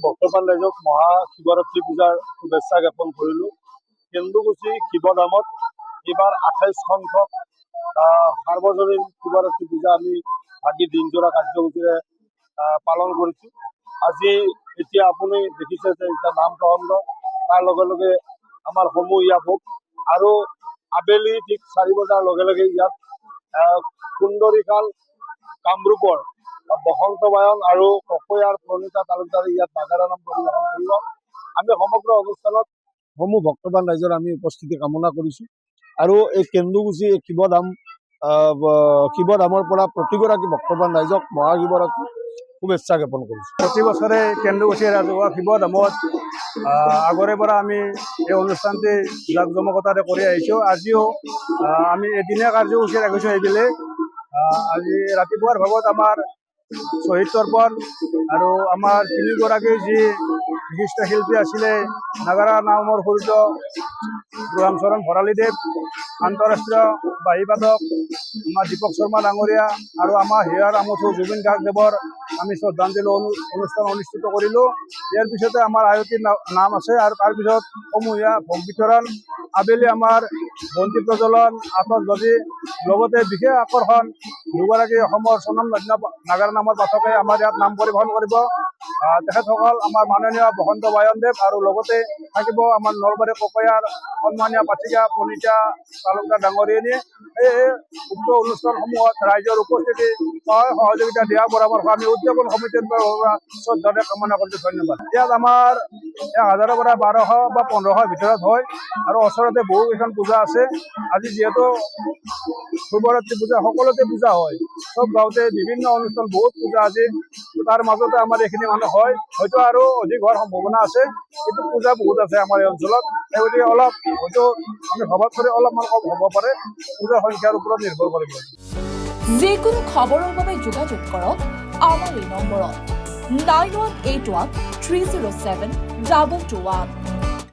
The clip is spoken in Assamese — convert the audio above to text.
বৰ্তমান ৰাইজক মহাশিৱৰাত্ৰি পূজাৰ শুভেচ্ছা জ্ঞাপন কৰিলোঁ। কেন্দুকুছি শিৱধামত এইবাৰ 28 সংখ্যক সাৰ্বজনীন শিৱৰাত্ৰি পূজা আমি আজি দিনজোৰা কাৰ্যসূচীৰে পালন কৰিছোঁ। আজি এতিয়া আপুনি দেখিছে যে এতিয়া নাম প্ৰসংগ তাৰ লগে লগে আমাৰ সমূহীয়া ভোগ আৰু আবেলি ঠিক 4 বজাৰ লগে লগে ইয়াত সুন্দৰীকাল কামৰূপৰ বসন্ত বায়ন আৰু ককৈয়াৰ প্ৰণীতা তালুকদাৰে ইয়াত নাগাৰা নাম পৰিৱেশন কৰিব। আমি সমগ্ৰ অনুষ্ঠানত সমূহ ভক্তবান ৰাইজৰ আমি উপস্থিতি কামনা কৰিছোঁ আৰু এই কেন্দুকুছি শিৱধামৰ পৰা প্ৰতিগৰাকী ভক্তবান ৰাইজক মহাশিৱৰাত্ৰি শুভেচ্ছা জ্ঞাপন কৰিছোঁ। প্ৰতি বছৰে কেন্দুকুছি ৰাজহুৱা শিৱধামত আগৰে পৰা আমি এই অনুষ্ঠানটি জাক জমকতাৰে কৰি আহিছোঁ। আজিও আমি এদিনীয়া কাৰ্যসূচী ৰাখিছোঁ। এইবেলে আজি ৰাতিপুৱাৰ ভাগত আমাৰ শ্বহীদ তৰ্পণ আৰু আমাৰ তিনিগৰাকী যি বিশিষ্ট শিল্পী আছিলে নাগাৰা নামৰ সূৰ্য ৰামচৰণ ভৰালীদেৱ, আন্তঃৰাষ্ট্ৰীয় বাঁহীবাদক আমাৰ দীপক শৰ্মা ডাঙৰীয়া আৰু আমাৰ হিয়াৰ আমঠু জুবিন গাৰ্গদেৱৰ আমি শ্ৰদ্ধাঞ্জলি অনুষ্ঠান অনুষ্ঠিত কৰিলোঁ। ইয়াৰ পিছতে আমাৰ আয়তীৰ নাম আছে আৰু তাৰপিছত সমূহীয়া ভোগ বিতৰণ, আবেলি আমাৰ বন্তি প্ৰজ্বলন, আতচবাজী, লগতে বিশেষ আকৰ্ষণ দুগৰাকী অসমৰ স্বনাম নাগাৰা নামৰ পাঠকে আমাৰ ইয়াত নাম পৰিবহণ কৰিব। তেখেতসকল আমাৰ মাননীয় বসন্ত বায়নদেৱ আৰু লগতে থাকিব আমাৰ নলবাৰী ককৈয়াৰ সন্মানীয় পাঠিকা প্ৰণীতা তালুকদাৰ ডাঙৰীয়ানী। এই উক্ত অনুষ্ঠানসমূহত ৰাইজৰ উপস্থিতি সহায় সহযোগিতা দিয়া পৰামৰ্শ আমি উদযাপন সমিতিৰ পৰা শ্ৰদ্ধাৰে কামনা কৰিছোঁ। ধন্যবাদ। ইয়াত আমাৰ 1000ৰ পৰা 1200 বা 1500ৰ ভিতৰত হয় আৰু ওচৰতে বহুকেইখন পূজা আছে। আজি যিহেতু শিৱৰাত্ৰি পূজা সকলোতে পূজা হয়, চব গাঁৱতে বিভিন্ন অনুষ্ঠান বহুত পূজা আছে, তাৰ মাজতে আমাৰ এইখিনি মানুহ হয়, হয়তো আৰু অধিক হোৱাৰ সম্ভাৱনা আছে, কিন্তু পূজা বহুত আছে আমাৰ এই অঞ্চলত। সেই গতিকে অলপ হয়তো আমি ভবাত কৰি অলপমান কম হ'ব পাৰে, পূজাৰ সংখ্যাৰ ওপৰত নিৰ্ভৰ কৰিব। যিকোনো খবৰৰ বাবে যোগাযোগ কৰক আমাৰ এই নম্বৰত 9181 307 221।